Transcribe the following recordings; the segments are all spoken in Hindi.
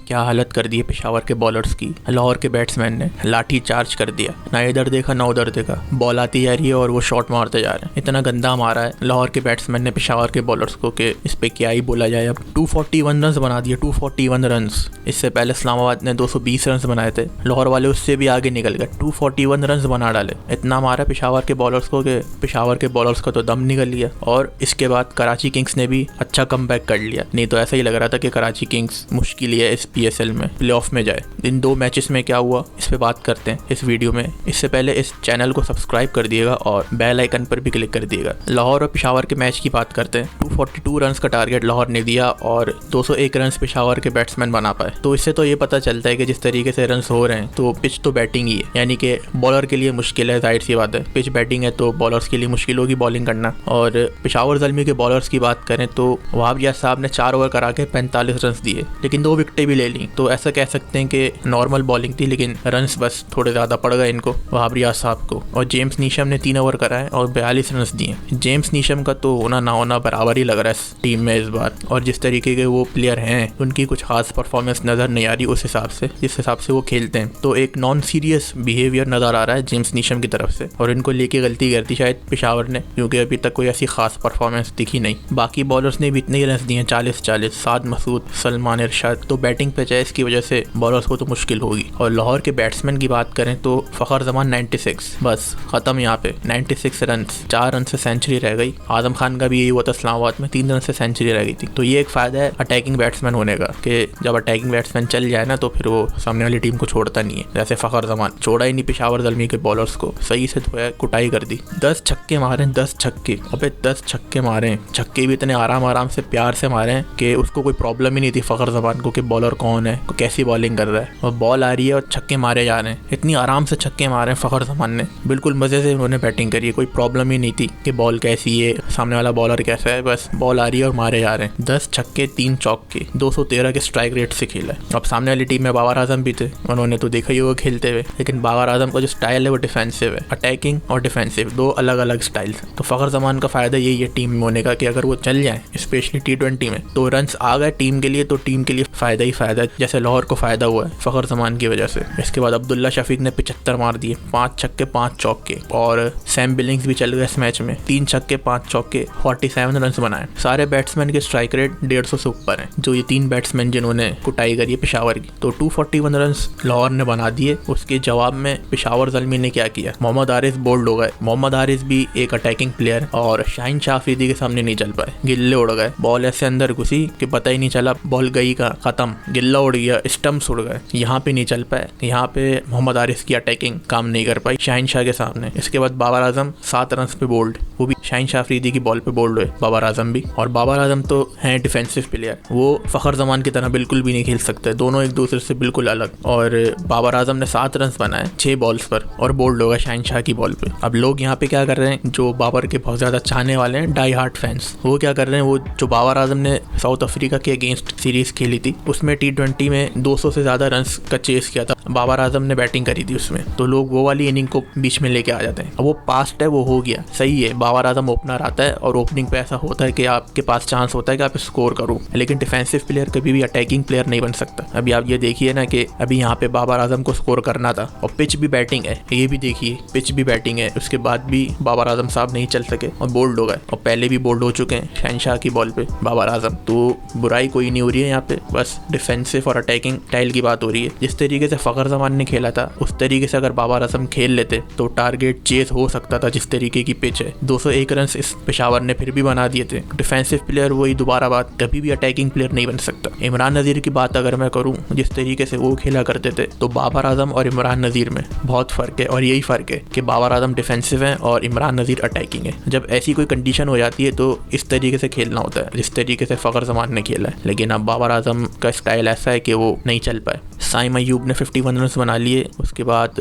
क्या हालत कर दी है पेशावर के बॉलर्स की। लाहौर के बैट्समैन ने लाठी चार्ज कर दिया, ना इधर देखा ना उधर देखा, बॉल आती जा रही है और वो शॉट मारते जा रहे हैं। इतना गंदा मारा है लाहौर के बैट्समैन ने पेशावर के बॉलर्स को कि इस पे क्या ही बोला जाए। अब 241 रन बना दिए, 241 रन। इससे पहले इस्लामाबाद ने 220 रन बनाए थे, लाहौर वाले उससे भी आगे निकल गए, 241 रन बना डाले। इतना मारा पेशावर के बॉलर्स को कि पेशावर के बॉलर्स का तो दम निकल लिया। और इसके बाद कराची किंग्स ने भी अच्छा कमबैक कर लिया, नहीं तो ऐसा ही लग रहा था कि कराची किंग्स मुश्किल ही है इस PSL में प्लेऑफ में जाए। इन 2 मैचेस में क्या हुआ इस पे बात करते हैं इस वीडियो में। इससे पहले इस चैनल को सब्सक्राइब कर दिएगा और बेल आइकन पर भी क्लिक कर दिएगा। लाहौर और पेशावर के मैच की बात करते हैं। 242 रन का टारगेट लाहौर ने दिया और 201 रन पेशावर के बैट्समैन बना पाए। तो इससे तो ये पता चलता है कि जिस तरीके से रन हो रहे हैं तो पिच तो बैटिंग ही है, यानी कि बॉलर के लिए मुश्किल है, जाहिर सी बात है। पिच बैटिंग है तो बॉलर्स के लिए मुश्किल होगी बॉलिंग करना। और पेशावर ज़ल्मी के बॉलर्स की बात करें तो वहाब रियाज साहब ने 4 ओवर करा के 45 रन दिए, लेकिन 2 विकेटें भी ले ली। तो ऐसा कह सकते हैं कि नॉर्मल बॉलिंग थी, लेकिन रन्स बस थोड़े ज़्यादा पड़ गए इनको, वहाब रियाज साहब को। और जेम्स नीशम ने 3 ओवर कराए और 42 रन दिए। जेम्स नीशम का तो होना ना होना बराबर ही लग रहा है इस टीम में इस बार। और जिस तरीके के वो प्लेयर हैं उनकी कुछ खास परफॉर्मेंस नज़र नहीं आ रही उस हिसाब से जिस हिसाब से वो खेलते हैं। तो एक नॉन सीरियस बिहेवियर नज़र आ रहा है जेम्स नीशम की तरफ से, और इनको लेके गलती करती शायद पेशावर ने, क्योंकि अभी तक कोई ऐसी खास परफॉर्मेंस दिखी नहीं। बाकी बॉलर्स ने भी इतने ही रन दिए, 40-40, साद मसूद, सलमान इरशाद। तो बैटिंग पे चाहे इसकी वजह से बॉलर्स को तो मुश्किल होगी। और लाहौर के बैट्समैन की बात करें तो फ़खर जमान 96, बस ख़त्म यहाँ पे 96 रन। 4 रन से सेंचुरी रह गई। आजम खान का भी यही हुआ था इस्लामाबाद में, 3 रन से सेंचुरी रह गई थी। तो ये एक फ़ायदा है अटैकिंग बैट्समैन होने का कि जब अटैकिंग बैट्समैन चल जाए ना तो फिर वो सामने वाली टीम को छोड़ता नहीं है। जैसे फ़खर जमान छोड़ा ही नहीं पेशावर ज़ल्मी के बॉलर्स को, सही से धोया, कुटाई कर दी। 10 छक्के मारे, 10 छक्के। अबे 10 छक्के मारे, छक्के भी इतने आराम से प्यार से मारे हैं कि उसको कोई प्रॉब्लम ही नहीं थी फ़खर जमान को कि बॉलर कौन है, कैसी बॉलिंग कर रहा है। और बॉल आ रही है और छक्के मारे जा रहे हैं। इतनी आराम से छक्के मारे हैं फ़खर जमान ने, बिल्कुल मज़े से उन्होंने बैटिंग करी है। कोई प्रॉब्लम ही नहीं थी कि बॉल कैसी है, सामने वाला बॉलर कैसा है, बस बॉल आ रही है और मारे जा रहे हैं। 10 छक्के 3 चौके, 213 के स्ट्राइक रेट से खेला है। अब सामने वाली टीम में बाबर आजम भी थे, उन्होंने तो देखा ही होगा खेलते हुए, लेकिन बाबर आजम का जो स्टाइल है वो डिफेंसिव है। अटैकिंग और डिफेंसिव 2 अलग अलग स्टाइल। तो फ़खर जमान का फ़ायदा यही है टीम में होने का कि अगर वो चल जाए स्पेशली T20 में तो रन्स आ गए टीम के लिए, तो टीम के लिए फ़ायदा ही फ़ायदा है, जैसे लाहौर को फ़ायदा हुआ है फ़खर जमान की वजह से। इसके बाद अब्दुल्ला शफीक ने 75 मार दिए, 5 छक्के 5 चौके। और सैम बिलिंग्स भी चल गए इस मैच में, 3 छक्के 5 चौके, 47 रन बनाए। सारे बैट्समैन के स्ट्राइक रेट 150 से ऊपर है, जो ये 3 बैट्समैन जिन्होंने कुटाई करी है पेशावर की। तो 241 रन लाहौर ने बना दिए। उसके जवाब में पेशावर ज़ल्मी ने क्या किया, मोहम्मद हारिस बोल्ड हो गए। मोहम्मद हारिस भी एक अटैकिंग प्लेयर, और शाहीन शाह अफरीदी के सामने नहीं चल पाए, गिल्ले उड़ गए। बॉल ऐसे अंदर घुसी कि पता ही नहीं चला, बॉल गई का खत्म, गिल्ला उड़ गया, स्टम्प्स उड़ गए। यहाँ पे नहीं चल पाए, यहाँ पे मोहम्मद हारिस की अटैकिंग काम नहीं कर पाई शाहीन शाह के सामने। इसके बाद बाबर आजम 7 रन पे बोल्ड, वो भी शाहीन शाह अफरीदी की बॉल पे बोल्ड हुए बाबर आजम भी। और बाबर आजम तो हैं डिफेंसिव प्लेयर, वो फ़खर जमान की तरह बिल्कुल भी नहीं खेल सकते, दोनों एक दूसरे से बिल्कुल अलग। और बाबर आजम ने 7 रन बनाए 6 बॉल्स पर और बोल्ड होगा शाहीन शाह की बॉल पे। अब लोग यहाँ पे क्या कर रहे हैं, जो बाबर के बहुत ज़्यादा चाहने वाले हैं, डाई हार्ट फैंस, वो क्या कर रहे हैं, वो जो बाबर आजम ने साउथ अफ्रीका के अगेंस्ट सीरीज़ खेली थी उसमें T20 में 200 से ज़्यादा रन का चेस किया था, बाबर आजम ने बैटिंग करी थी उसमें, तो लोग वो वाली इनिंग को बीच में लेके आ जाते हैं। अब वो पास्ट है, वो हो गया, सही है, बाबर आजम ओपनर आता है और ओपनिंग पे ऐसा होता है कि आपके पास चांस होता है कि आप स्कोर करो, लेकिन डिफेंसिव प्लेयर कभी भी अटैकिंग प्लेयर नहीं बन सकता। अभी आप ये देखिए ना कि अभी यहाँ पे बाबर आजम को स्कोर करना था और पिच भी बैटिंग है, ये भी देखिए पिच भी बैटिंग है, उसके बाद भी बाबर आजम साहब नहीं चल सके और बोल्ड हो गए, और पहले भी बोल्ड हो चुके हैं शाहीन शाह की बॉल पे बाबर आजम। तो बुराई कोई नहीं हो रही है यहाँ पे, बस डिफेंसिव और अटैकिंग स्टाइल की बात हो रही है। जिस तरीके से फ़खर जमान ने खेला था उस तरीके से अगर बाबर आजम खेल लेते तो टारगेट चेस हो सकता था। जिस तरीके की पिच है, 201 रन इस पेशावर ने फिर भी बना दिए थे। डिफेंसिव प्लेयर वही दोबारा बात, कभी भी अटैकिंग प्लेयर नहीं बन सकता। इमरान नज़ीर की बात अगर मैं करूँ, जिस तरीके से वो खेला करते थे, तो बाबर आजम और इमरान नज़ीर में बहुत फ़र्क है। और यही फ़र्क है कि बाबर आजम डिफेंसिव है और इमरान नज़ीर अटैकिंग है। जब ऐसी कोई कंडीशन हो जाती है तो इस तरीके से खेलना होता है जिस तरीके से फ़खर जमान ने खेला है, लेकिन अब बाबर आजम का स्टाइल ऐसा है कि वो नहीं चल पाए। साइम अयूब ने 51 रन बना लिए। उसके बाद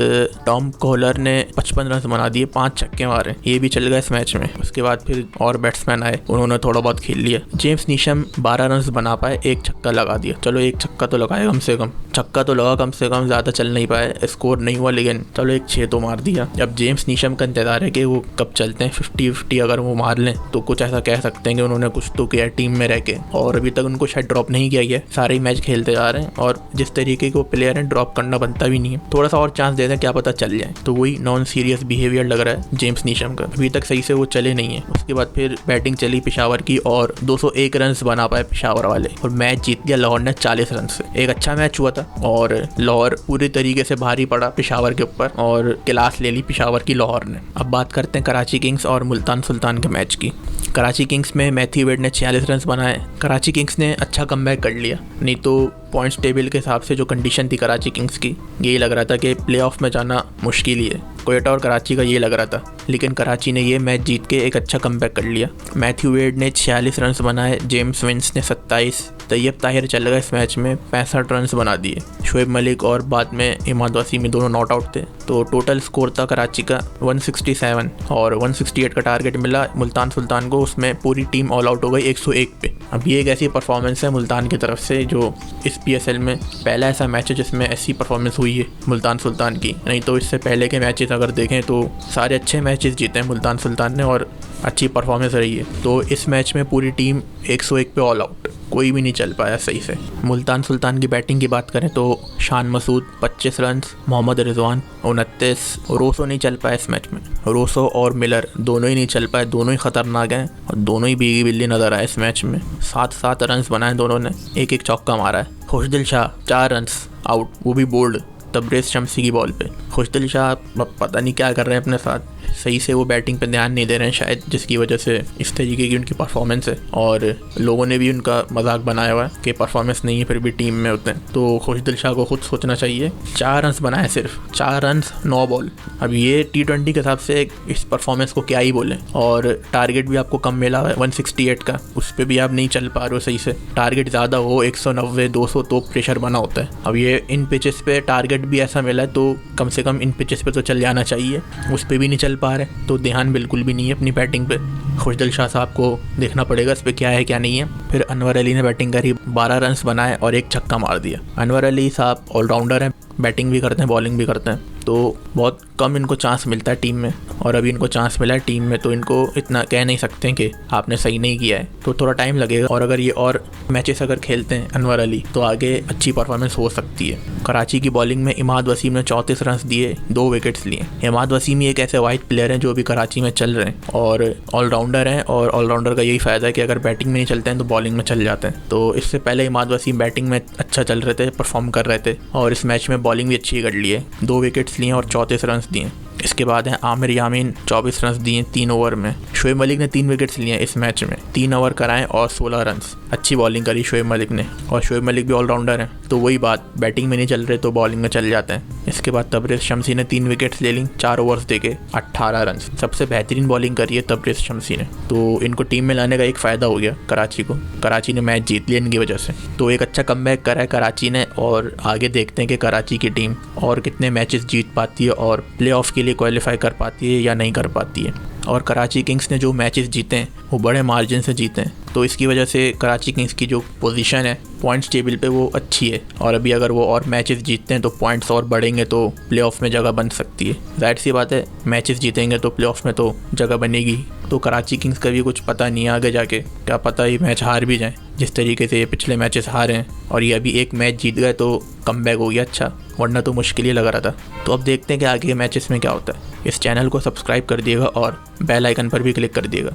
टॉम कोहलर ने 55 रन बना दिए, 5 छक्के मारे, ये भी चल गया इस मैच में। उसके बाद फिर और बैट्समैन आए, उन्होंने थोड़ा बहुत खेल लिया। जेम्स नीशम 12 रन बना पाए, 1 छक्का लगा दिया। चलो 1 छक्का तो लगाया कम से कम, छक्का तो लगा कम से कम, ज़्यादा चल नहीं पाए, स्कोर नहीं हुआ, लेकिन चलो 1 6 तो मार दिया। अब जेम्स नीशम का इंतजार है कि वो कब चलते हैं 50-50। अगर वो मार लें तो कुछ ऐसा कह सकते हैं कि उन्होंने कुछ तो किया टीम में रह के, और अभी तक उनको शायद ड्रॉप नहीं किया गया, सारे ही मैच खेलते जा रहे हैं। और जिस तरीके के वो प्लेयर हैं, ड्रॉप करना बनता भी नहीं है, थोड़ा सा और चांस दे दें, क्या पता चल जाए। तो वही नॉन सीरियस बिहेवियर लग रहा है जेम्स नीशम का, अभी तक सही से वो चले नहीं है। उसके बाद फिर बैटिंग चली पेशावर की और 201 रन बना पाए पेशावर वाले, और मैच जीत गया लाहौर ने 40 रन से। एक अच्छा मैच हुआ था और लाहौर पूरी तरीके से भारी पड़ा पेशावर के ऊपर, और क्लास ले ली पेशावर की लाहौर ने। अब बात करते हैं कराची किंग्स और मुल्तान सुल्तान के मैच की। कराची किंग्स में मैथ्यू वेड ने 46 रन बनाए। कराची किंग्स ने अच्छा कमबैक कर लिया, नहीं तो पॉइंट्स टेबल के हिसाब से जो कंडीशन थी कराची किंग्स की, यही लग रहा था कि प्लेऑफ में जाना मुश्किल ही है। कोयटा और कराची का ये लग रहा था, लेकिन कराची ने ये मैच जीत के एक अच्छा कमबैक कर लिया। मैथ्यू वेड ने 46 रन बनाए, जेम्स विंस ने 27, तैयब ताहिर चल गए इस मैच में 65 रन बना दिए। शोएब मलिक और बाद में इमाद वसीम दोनों नॉट आउट थे। तो टोटल स्कोर था कराची का 167 और 168 का टारगेट मिला मुल्तान सुल्तान को, उसमें पूरी टीम ऑल आउट हो गई 101 पे। अब ये एक ऐसी परफॉर्मेंस है मुल्तान की तरफ से जो इस PSL में पहला ऐसा मैच है जिसमें ऐसी परफॉर्मेंस हुई है मुल्तान सुल्तान की। नहीं तो इससे पहले के मैचेस अगर देखें तो सारे अच्छे मैचेस जीते हैं मुल्तान सुल्तान ने और अच्छी परफॉर्मेंस रही है। तो इस मैच में पूरी टीम 101 पे ऑल आउट, कोई भी नहीं चल पाया सही से। मुल्तान सुल्तान की बैटिंग की बात करें तो शान मसूद 25 रन, मोहम्मद रिजवान 29, रोसो नहीं चल पाया इस मैच में। रोसो और मिलर दोनों ही नहीं चल पाए, दोनों ही खतरनाक हैं और दोनों ही भीगी बिल्ली नजर आए इस मैच में। 7-7 रन बनाए दोनों ने, एक चौका मारा है। खुशदिल शाह 4 रन आउट, वो भी बोल्ड तबरेज़ शम्सी की बॉल पे। खुशदिल शाह पता नहीं क्या कर रहे हैं अपने साथ, सही से वो बैटिंग पे ध्यान नहीं दे रहे हैं शायद, जिसकी वजह से इस तरीके की उनकी परफॉर्मेंस है। और लोगों ने भी उनका मजाक बनाया हुआ है कि परफॉर्मेंस नहीं है फिर भी टीम में होते हैं। तो खुशदिल शाह को खुद सोचना चाहिए। 4 रन बनाए, सिर्फ 4 रन 9 बॉल। अब ये T20 के हिसाब से इस परफॉर्मेंस को क्या ही बोलें। और टारगेट भी आपको कम मिला है 168 का, उस पर भी आप नहीं चल पा रहे हो सही से। टारगेट ज़्यादा हो 190-200 तो प्रेशर बना होता है। अब ये इन पिचेस पे टारगेट भी ऐसा मिला है तो कम से कम इन पिचेस पे तो चल जाना चाहिए, उस पर भी नहीं चल पा रहे, तो ध्यान बिल्कुल भी नहीं है अपनी बैटिंग पे। खुशदिल शाह साहब को देखना पड़ेगा इस पर क्या है क्या नहीं है। फिर अनवर अली ने बैटिंग करी, 12 रन बनाए और 1 छक्का मार दिया। अनवर अली साहब ऑलराउंडर हैं, बैटिंग भी करते हैं बॉलिंग भी करते हैं, तो बहुत कम इनको चांस मिलता है टीम में, और अभी इनको चांस मिला है टीम में तो इनको इतना कह नहीं सकते कि आपने सही नहीं किया है, तो थोड़ा टाइम लगेगा। और अगर ये और मैचेस अगर खेलते हैं अनवर अली तो आगे अच्छी परफॉर्मेंस हो सकती है। कराची की बॉलिंग में इमाद वसीम ने 34 रन दिए, 2 विकेट्स लिए। इमाद वसीम ही एक ऐसे वाइड प्लेयर हैं जो अभी कराची में चल रहे हैं और ऑलराउंडर हैं, और ऑलराउंडर का यही फ़ायदा है कि अगर बैटिंग में नहीं चलते हैं तो बॉलिंग में चल जाते हैं। तो इससे पहले इमाद वसीम बैटिंग में अच्छा चल रहे थे, परफॉर्म कर रहे थे, और इस मैच में बॉलिंग भी अच्छी कर ली है, 2 विकेट्स लिए और 34 रन दिए। इसके बाद हैं आमिर यामीन, 24 रन दिए 3 ओवर में। शोएब मलिक ने 3 विकेट्स लिए इस मैच में, 3 ओवर कराएं और 16 रन। अच्छी बॉलिंग करी शोएब मलिक ने, और शोएब मलिक भी ऑलराउंडर हैं, तो वही बात, बैटिंग में नहीं चल रहे तो बॉलिंग में चल जाते हैं। इसके बाद तबरेज़ शम्सी ने 3 विकेट्स ले ली, 4 ओवर्स देके 18 रन। सबसे बेहतरीन बॉलिंग करी है तबरेज़ शम्सी ने, तो इनको टीम में लाने का एक फ़ायदा हो गया कराची को। कराची ने मैच जीत लिया इनकी वजह से, तो एक अच्छा कमबैक करा है कराची ने। और आगे देखते हैं कि कराची की टीम और कितने मैचेस जीत पाती है और प्लेऑफ के लिए क्वालिफाई कर पाती है या नहीं कर पाती है। और कराची किंग्स ने जो मैचेस जीते हैं वो बड़े मार्जिन से जीते हैं, तो इसकी वजह से कराची किंग्स की जो पोजीशन है पॉइंट्स टेबल पे वो अच्छी है। और अभी अगर वो और मैचेस जीतते हैं तो पॉइंट्स और बढ़ेंगे, तो प्लेऑफ में जगह बन सकती है। जाहिर सी बात है, मैचेस जीतेंगे तो प्लेऑफ में तो जगह बनेगी। तो कराची किंग्स का भी कुछ पता नहीं है आगे जाके, क्या पता ये मैच हार भी जाएँ, जिस तरीके से ये पिछले मैचेस हारे हैं। और ये अभी एक मैच जीत गए तो कमबैक हो गया अच्छा, वरना तो मुश्किल ही लग रहा था। तो अब देखते हैं कि आगे मैचेस में क्या होता है। इस चैनल को सब्सक्राइब कर दिएगा और बेल आइकन पर भी क्लिक कर दिएगा।